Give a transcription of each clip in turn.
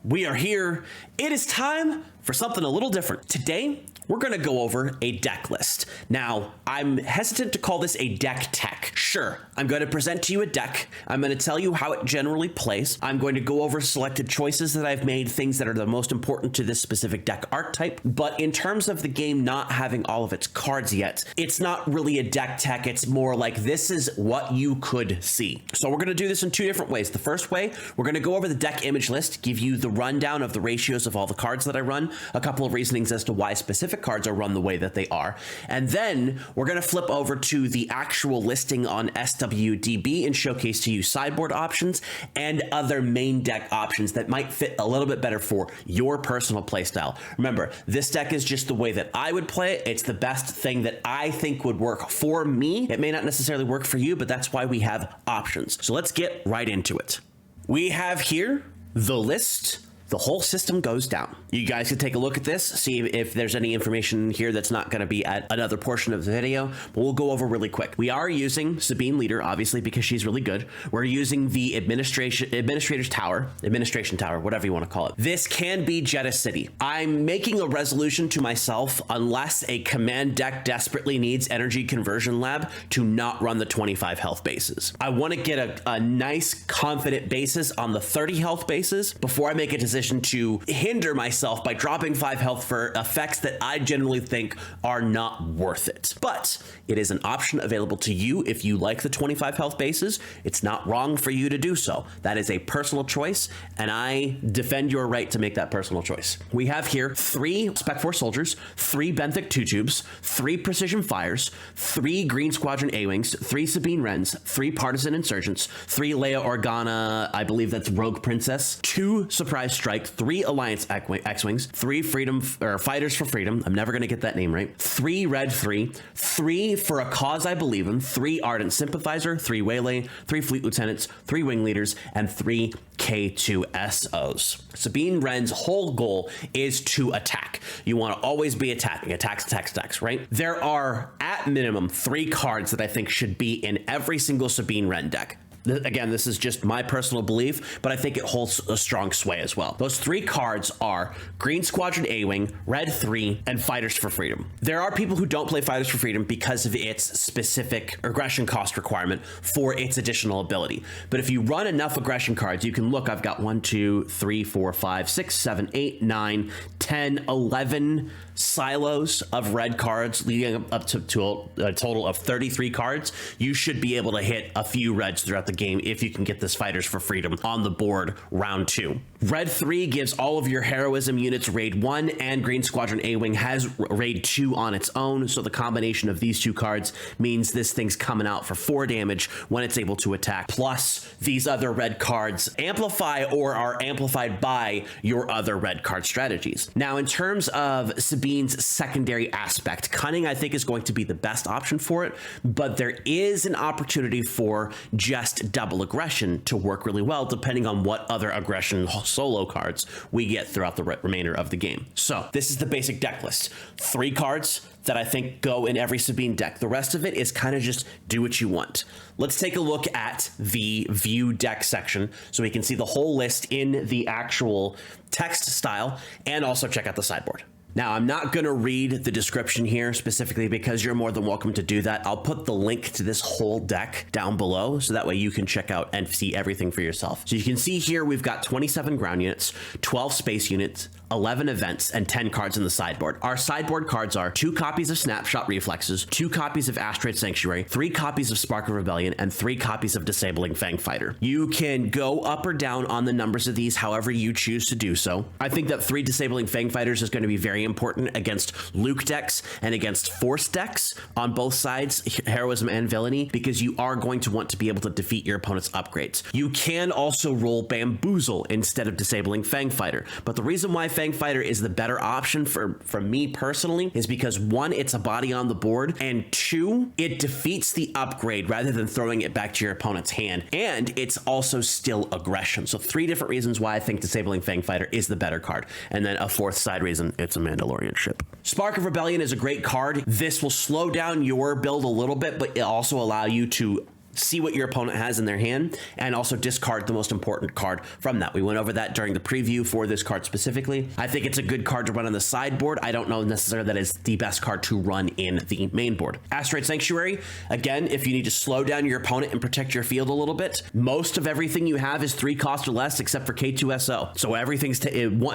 We are here. It is time for something a little different. Today, we're going to go over a deck list. Now, I'm hesitant to call this a deck tech. Sure, I'm going to present to you a deck. I'm going to tell you how it generally plays. I'm going to go over selected choices that I've made, things that are the most important to this specific deck archetype. But in terms of the game not having all of its cards yet, it's not really a deck tech. It's more like this is what you could see. So we're going to do this in two different ways. The first way, we're going to go over the deck image list, give you the rundown of the ratios of all the cards that I run, a couple of reasonings as to why specific cards are run the way that they are. And then we're going to flip over to the actual listing on SWDB and showcase to you sideboard options and other main deck options that might fit a little bit better for your personal playstyle. Remember, this deck is just the way that I would play it. It's the best thing that I think would work for me. It may not necessarily work for you, but that's why we have options. So let's get right into it. We have here the list. The whole system goes down. You guys can take a look at this, see if there's any information here that's not going to be at another portion of the video, but we'll go over really quick. We are using Sabine Leader, obviously, because she's really good. We're using the administration tower, whatever you want to call it. This can be Jeddah City. I'm making a resolution to myself, unless a command deck desperately needs Energy Conversion Lab, to not run the 25 health bases. I want to get a nice, confident basis on the 30 health bases before I make a decision to hinder myself by dropping 5 health for effects that I generally think are not worth it. But it is an option available to you if you like the 25 health bases. It's not wrong for you to do so. That is a personal choice, and I defend your right to make that personal choice. We have here 3 Spec Force Soldiers, 3 Benthic 2-tubes, 3 Precision Fires, 3 Green Squadron A-Wings, 3 Sabine Wrens, 3 Partisan Insurgents, 3 Leia Organa, I believe that's Rogue Princess, 2 Surprise Strike, 3 Alliance X-Wings, 3 Fighters for Freedom, I'm never going to get that name right, 3 Red 3 For a Cause I Believe in, 3 Ardent Sympathizer, 3 Waylay, 3 Fleet Lieutenants, 3 Wing Leaders, and 3 K2SOs. Sabine Wren's whole goal is to attack. You want to always be attacking. Attacks, right? There are, at minimum, 3 cards that I think should be in every single Sabine Wren deck. Again, this is just my personal belief, but I think it holds a strong sway as well. Those 3 cards are Green Squadron A-Wing, Red 3, and Fighters for Freedom. There are people who don't play Fighters for Freedom because of its specific aggression cost requirement for its additional ability. But if you run enough aggression cards, you can look, I've got 1, 2, 3, 4, 5, 6, 7, 8, 9, 10, 11 silos of red cards, leading up to a total of 33 cards. You should be able to hit a few reds throughout the game if you can get this Fighters for Freedom on the board round 2. Red 3 gives all of your heroism units raid 1, and Green Squadron A-Wing has raid 2 on its own, so the combination of these 2 cards means this thing's coming out for 4 damage when it's able to attack, plus these other red cards amplify or are amplified by your other red card strategies. Now, in terms of Sabine's secondary aspect, Cunning I think is going to be the best option for it, but there is an opportunity for just double aggression to work really well, depending on what other aggression solo cards we get throughout the remainder of the game. So this is the basic deck list. 3 cards that I think go in every Sabine deck. The rest of it is kind of just do what you want. Let's take a look at the view deck section so we can see the whole list in the actual text style and also check out the sideboard. Now, I'm not going to read the description here specifically because you're more than welcome to do that. I'll put the link to this whole deck down below so that way you can check out and see everything for yourself. So you can see here we've got 27 ground units, 12 space units, 11 events, and 10 cards in the sideboard. Our sideboard cards are 2 copies of Snapshot Reflexes, 2 copies of Asteroid Sanctuary, 3 copies of Spark of Rebellion, and 3 copies of Disabling Fang Fighter. You can go up or down on the numbers of these however you choose to do so. I think that 3 Disabling Fang Fighters is going to be very important against Luke decks and against Force decks on both sides, Heroism and Villainy, because you are going to want to be able to defeat your opponent's upgrades. You can also roll Bamboozle instead of Disabling Fang Fighter, but the reason why Fang Fighter is the better option for me personally is because 1, it's a body on the board, and 2, it defeats the upgrade rather than throwing it back to your opponent's hand, and it's also still aggression. So 3 different reasons why I think Disabling Fang Fighter is the better card, and then a 4th side reason, it's a Mandalorian ship. Spark of Rebellion is a great card. This will slow down your build a little bit, but it also allow you to see what your opponent has in their hand, and also discard the most important card from that. We went over that during the preview for this card specifically. I think it's a good card to run on the sideboard. I don't know necessarily that it's the best card to run in the main board. Asteroid Sanctuary, again, if you need to slow down your opponent and protect your field a little bit, most of everything you have is 3 cost or less except for K2SO. So everything's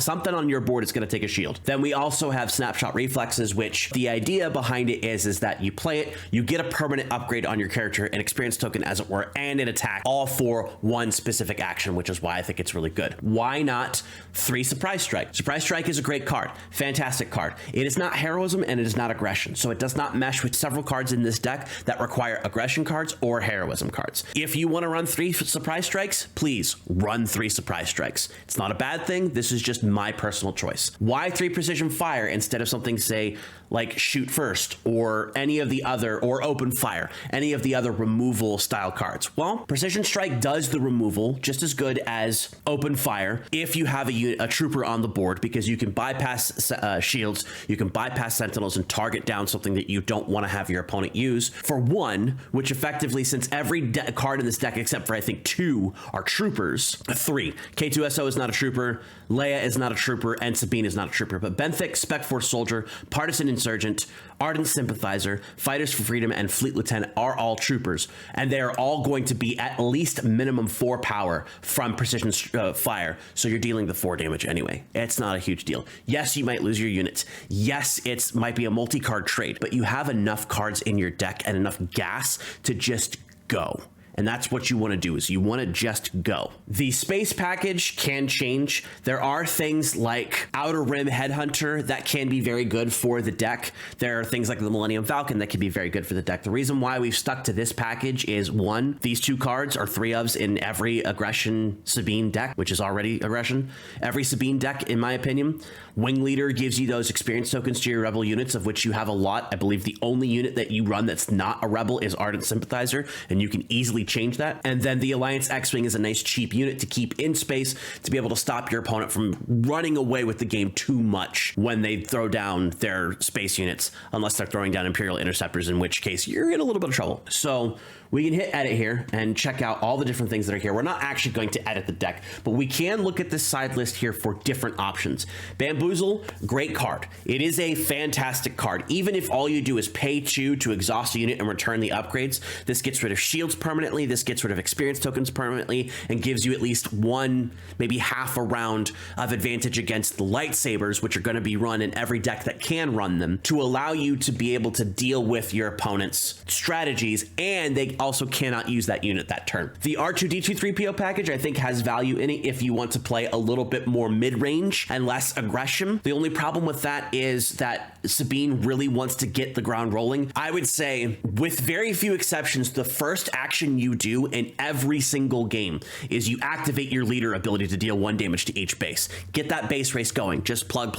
something on your board is going to take a shield. Then we also have Snapshot Reflexes, which the idea behind it is that you play it, you get a permanent upgrade on your character, an experience token as it were, and an attack, all for one specific action, which is why I think it's really good. Why not 3 Surprise Strike? Surprise Strike is a great card, fantastic card. It is not heroism and it is not aggression, so it does not mesh with several cards in this deck that require aggression cards or heroism cards. If you want to run 3 Surprise Strikes, please run 3 Surprise Strikes. It's not a bad thing, this is just my personal choice. Why 3 Precision Fire instead of something, say, like Shoot First or any of the other, or Open Fire, any of the other removal style cards? Well, Precision Strike does the removal just as good as Open Fire if you have a trooper on the board, because you can bypass shields, you can bypass sentinels and target down something that you don't want to have your opponent use for 1, which effectively, since every card in this deck except for I think 2 are troopers, 3. K2SO is not a trooper, Leia is not a trooper, and Sabine is not a trooper, but Benthic, Spec Force Soldier, Partisan Insurgent, Ardent Sympathizer, Fighters for Freedom, and Fleet Lieutenant are all troopers, and they are all going to be at least minimum 4 power from Precision Fire, so you're dealing the 4 damage anyway. It's not a huge deal. Yes, you might lose your units. Yes, it might be a multi-card trade, but you have enough cards in your deck and enough gas to just go. And that's what you want to do, is you want to just go. The space package can change. There are things like Outer Rim Headhunter that can be very good for the deck. There are things like the Millennium Falcon that can be very good for the deck. The reason why we've stuck to this package is, 1, these 2 cards are 3 ofs in every aggression Sabine deck, which is already aggression. Every Sabine deck, in my opinion. Wing Leader gives you those experience tokens to your rebel units, of which you have a lot. I believe the only unit that you run that's not a rebel is Ardent Sympathizer, and you can easily change that. And then the Alliance X-Wing is a nice cheap unit to keep in space to be able to stop your opponent from running away with the game too much when they throw down their space units, unless they're throwing down Imperial Interceptors, in which case you're in a little bit of trouble. So we can hit edit here and check out all the different things that are here. We're not actually going to edit the deck, but we can look at this side list here for different options. Bamboozle, great card. It is a fantastic card. Even if all you do is pay 2 to exhaust a unit and return the upgrades, this gets rid of shields permanently, this gets rid of experience tokens permanently, and gives you at least 1, maybe half a round of advantage against the lightsabers, which are going to be run in every deck that can run them, to allow you to be able to deal with your opponent's strategies, and they also cannot use that unit that turn. The R2-D2 3PO package, I think, has value in it if you want to play a little bit more mid-range and less aggression. The only problem with that is that Sabine really wants to get the ground rolling. I would say, with very few exceptions, the first action you do in every single game is you activate your leader ability to deal 1 damage to each base. Get that base race going. Just plug,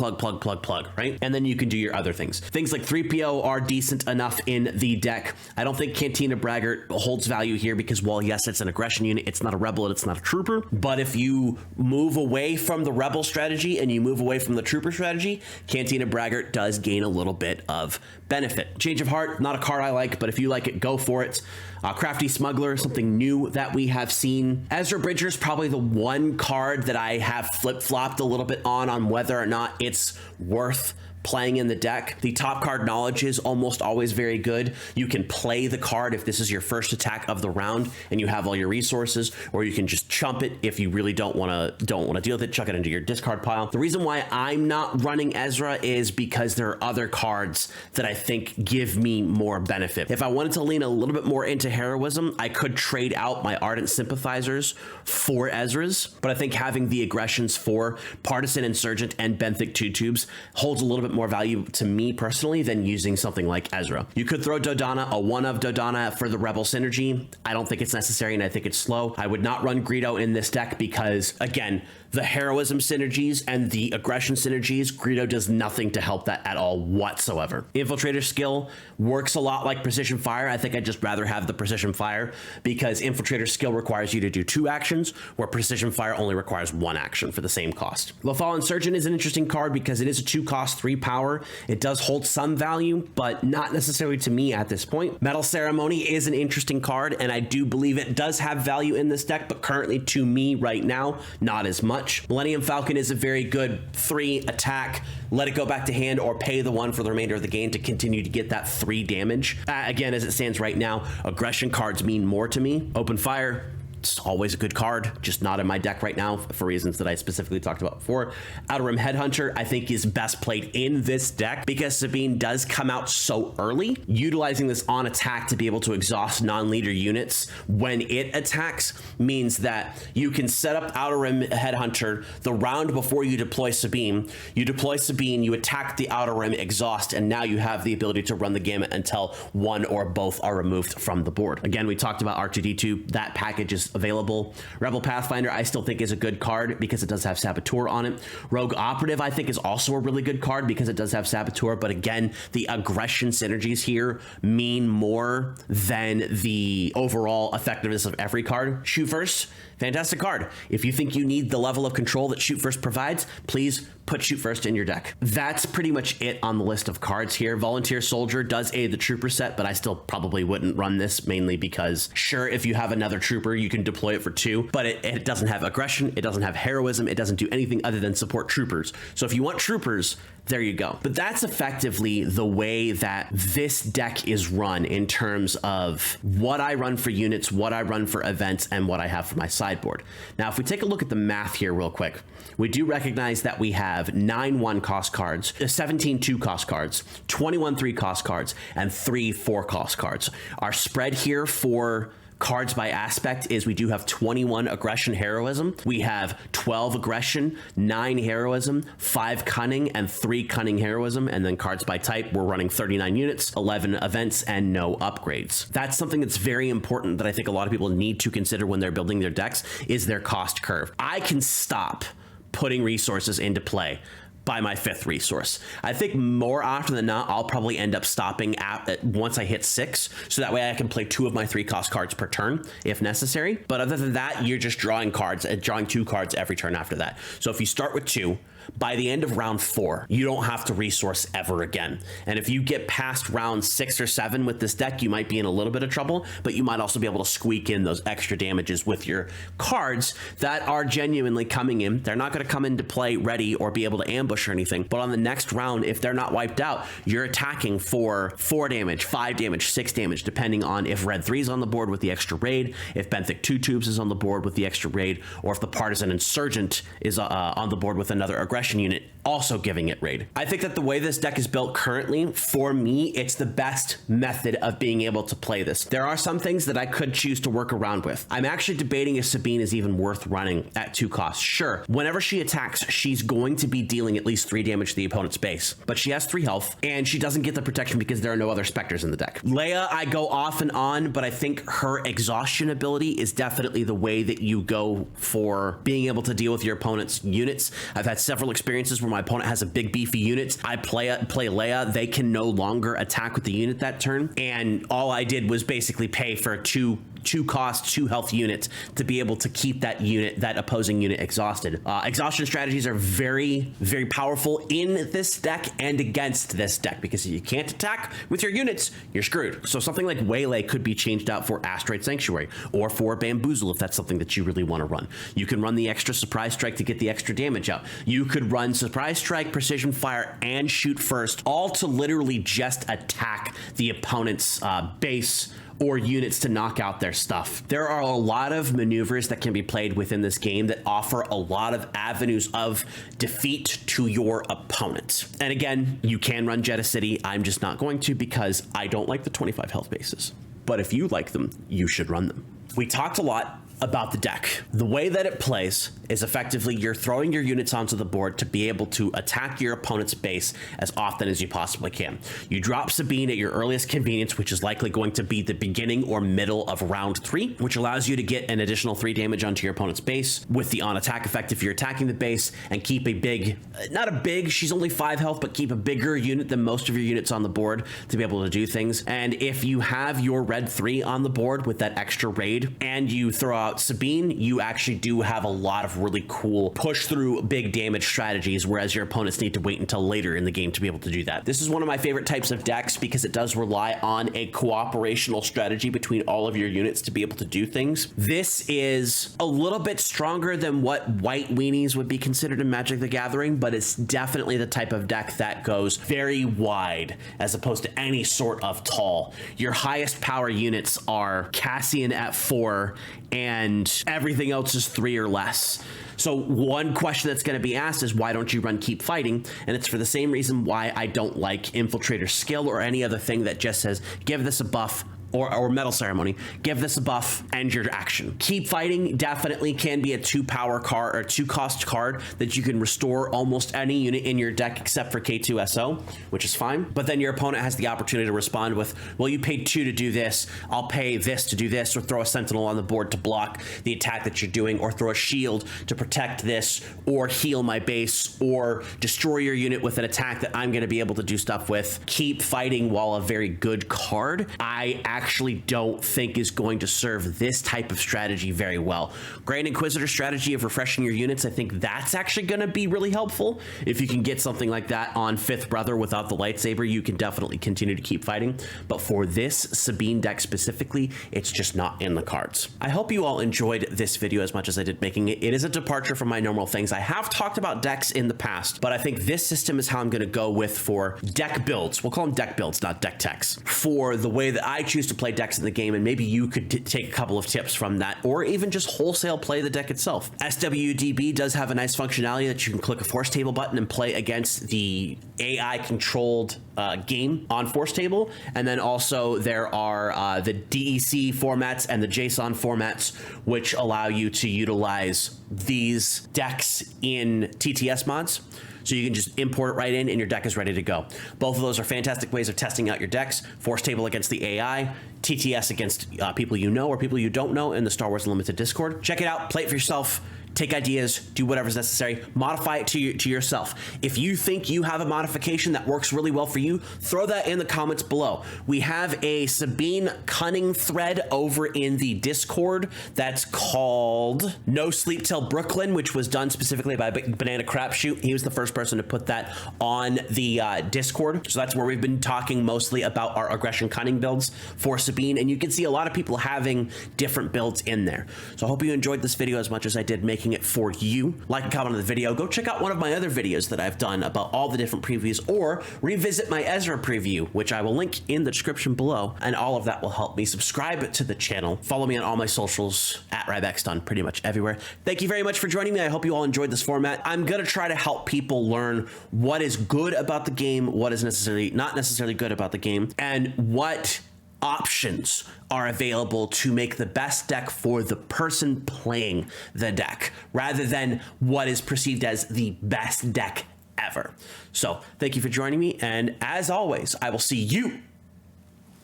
right? And then you can do your other things. Things like 3PO are decent enough in the deck. I don't think Cantina Braggart holds value here because, well, yes, it's an aggression unit, it's not a rebel, and it's not a trooper, but if you move away from the rebel strategy and you move away from the trooper strategy, Cantina Braggart does gain a little bit of benefit. Change of Heart, not a card I like, but if you like it, go for it. Crafty Smuggler, something new that we have seen. Ezra Bridger's probably the one card that I have flip-flopped a little bit on whether or not it's worth playing in the deck. The top card Knowledge is almost always very good. You can play the card if this is your first attack of the round and you have all your resources, or you can just chump it if you really don't want to deal with it, chuck it into your discard pile. The reason why I'm not running Ezra is because there are other cards that I think give me more benefit. If I wanted to lean a little bit more into heroism, I could trade out my Ardent Sympathizers for Ezra's, but I think having the aggressions for Partisan Insurgent and Benthic 2 Tubes holds a little bit more value to me personally than using something like Ezra. You could throw Dodonna, a one of Dodonna for the Rebel synergy. I don't think it's necessary and I think it's slow. I would not run Greedo in this deck because, again, the heroism synergies and the aggression synergies, Greedo does nothing to help that at all whatsoever. Infiltrator skill works a lot like precision fire. I think I'd just rather have the precision fire because infiltrator skill requires you to do 2 actions, where precision fire only requires 1 action for the same cost. Lothal Insurgent is an interesting card because it is a 2 cost, 3 power. It does hold some value, but not necessarily to me at this point. Metal Ceremony is an interesting card, and I do believe it does have value in this deck, but currently to me right now, not as much. Millennium Falcon is a very good 3 attack, let it go back to hand, or pay the 1 for the remainder of the game to continue to get that 3 damage. Again, as it stands right now, aggression cards mean more to me. Open Fire, it's always a good card, just not in my deck right now for reasons that I specifically talked about before. Outer Rim Headhunter, I think, is best played in this deck because Sabine does come out so early. Utilizing this on attack to be able to exhaust non-leader units when it attacks means that you can set up Outer Rim Headhunter the round before you deploy Sabine. You deploy Sabine, you attack the Outer Rim, exhaust, and now you have the ability to run the gamut until one or both are removed from the board. Again, we talked about R2D2. That package is available. Rebel Pathfinder I still think is a good card because it does have Saboteur on it. Rogue Operative I think is also a really good card because it does have Saboteur, but again, the aggression synergies here mean more than the overall effectiveness of every card. Shoot First, fantastic card. If you think you need the level of control that Shoot First provides, please put Shoot First in your deck. That's pretty much it on the list of cards here. Volunteer Soldier does aid the Trooper set, but I still probably wouldn't run this, mainly because sure, if you have another Trooper, you can deploy it for 2, but it doesn't have aggression, it doesn't have heroism, it doesn't do anything other than support Troopers. So if you want Troopers, there you go. But that's effectively the way that this deck is run in terms of what I run for units, what I run for events, and what I have for my sideboard. Now, if we take a look at the math here real quick, we do recognize that we have 9 1-cost cards, 17 2-cost cards, 21 3-cost cards, and 3 4-cost cards. Our spread here for cards by aspect is we do have 21 aggression heroism, we have 12 aggression, 9 heroism, 5 cunning, and 3 cunning heroism, and then cards by type we're running 39 units, 11 events, and no upgrades. That's something that's very important that I think a lot of people need to consider when they're building their decks is their cost curve. I can stop putting resources into play by my 5th resource. I think more often than not, I'll probably end up stopping at once I hit 6, so that way I can play 2 of my 3-cost cards per turn if necessary. But other than that, you're just drawing cards, drawing 2 cards every turn after that. So if you start with 2, by the end of round 4, you don't have to resource ever again. And if you get past round 6 or 7 with this deck, you might be in a little bit of trouble, but you might also be able to squeak in those extra damages with your cards that are genuinely coming in. They're not going to come into play ready or be able to ambush or anything, but on the next round, if they're not wiped out, you're attacking for 4 damage, 5 damage, 6 damage, depending on if Red 3 is on the board with the extra raid, if Benthic 2 Tubes is on the board with the extra raid, or if the Partisan Insurgent is on the board with another aggression unit also giving it raid. I think that the way this deck is built currently, for me, it's the best method of being able to play this. There are some things that I could choose to work around with. I'm actually debating if Sabine is even worth running at 2 costs. Sure, whenever she attacks, she's going to be dealing at least 3 damage to the opponent's base, but she has 3 health, and she doesn't get the protection because there are no other specters in the deck. Leia, I go off and on, but I think her exhaustion ability is definitely the way that you go for being able to deal with your opponent's units. I've had several experiences where my opponent has a big beefy unit. I play Leia, they can no longer attack with the unit that turn, and all I did was basically pay for 2 cost, 2 health units to be able to keep that unit, that opposing unit, exhausted. Exhaustion strategies are very, very powerful in this deck and against this deck, because if you can't attack with your units, you're screwed. So something like Waylay could be changed out for Asteroid Sanctuary or for Bamboozle if that's something that you really want to run. You can run the extra Surprise Strike to get the extra damage out. You could run Surprise Strike, Precision Fire, and Shoot First, all to literally just attack the opponent's base or units to knock out their stuff. There are a lot of maneuvers that can be played within this game that offer a lot of avenues of defeat to your opponent. And again, you can run Jeddah City. I'm just not going to because I don't like the 25 health bases. But if you like them, you should run them. We talked a lot about the deck. The way that it plays is effectively you're throwing your units onto the board to be able to attack your opponent's base as often as you possibly can. You drop Sabine at your earliest convenience, which is likely going to be the beginning or middle of round 3, which allows you to get an additional 3 damage onto your opponent's base with the on attack effect if you're attacking the base, and keep a big, not a big, she's only 5 health, but keep a bigger unit than most of your units on the board to be able to do things. And if you have your red 3 on the board with that extra raid and you throw out Sabine, you actually do have a lot of really cool push through big damage strategies, whereas your opponents need to wait until later in the game to be able to do that. This is one of my favorite types of decks because it does rely on a cooperational strategy between all of your units to be able to do things. This is a little bit stronger than what white weenies would be considered in Magic the Gathering, but it's definitely the type of deck that goes very wide as opposed to any sort of tall. Your highest power units are Cassian at 4 and everything else is 3 or less. So one question that's going to be asked is, why don't you run Keep Fighting? And it's for the same reason why I don't like Infiltrator Skill or any other thing that just says, give this a buff, or Metal Ceremony, give this a buff, end your action. Keep Fighting definitely can be a 2 power card or 2 cost card that you can restore almost any unit in your deck except for K2SO, which is fine. But then your opponent has the opportunity to respond with, well, you paid 2 to do this, I'll pay this to do this, or throw a Sentinel on the board to block the attack that you're doing, or throw a shield to protect this, or heal my base, or destroy your unit with an attack that I'm going to be able to do stuff with. Keep Fighting, while a very good card, I actually don't think is going to serve this type of strategy very well. Grand Inquisitor strategy of refreshing your units, I think that's actually going to be really helpful. If you can get something like that on 5th Brother without the lightsaber, you can definitely continue to keep fighting. But for this Sabine deck specifically, it's just not in the cards. I hope you all enjoyed this video as much as I did making it. It is a departure from my normal things. I have talked about decks in the past, but I think this system is how I'm going to go with for deck builds. We'll call them deck builds, not deck techs, for the way that I choose to play decks in the game, and maybe you could take a couple of tips from that, or even just wholesale play the deck itself. SWDB does have a nice functionality that you can click a force table button and play against the AI controlled game on force table, and then also there are the DEC formats and the JSON formats which allow you to utilize these decks in TTS mods. So you can just import it right in and your deck is ready to go. Both of those are fantastic ways of testing out your decks. Force table against the AI, TTS against people you know or people you don't know in the Star Wars Unlimited Discord. Check it out, play it for yourself. Take ideas, do whatever's necessary, modify it to yourself. If you think you have a modification that works really well for you, throw that in the comments below. We have a Sabine Cunning thread over in the Discord that's called No Sleep Till Brooklyn, which was done specifically by Banana Crapshoot. He was the first person to put that on the Discord. So that's where we've been talking mostly about our Aggression Cunning builds for Sabine, and you can see a lot of people having different builds in there. So I hope you enjoyed this video as much as I did making it for you. Like and comment on the video. Go check out one of my other videos that I've done about all the different previews, or revisit my Ezra preview, which I will link in the description below, and all of that will help me. Subscribe to the channel. Follow me on all my socials at RybackStun, pretty much everywhere. Thank you very much for joining me. I hope you all enjoyed this format. I'm gonna try to help people learn what is good about the game, what is not necessarily good about the game, and what options are available to make the best deck for the person playing the deck, rather than what is perceived as the best deck ever. So thank you for joining me, and as always, I will see you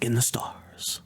in the stars.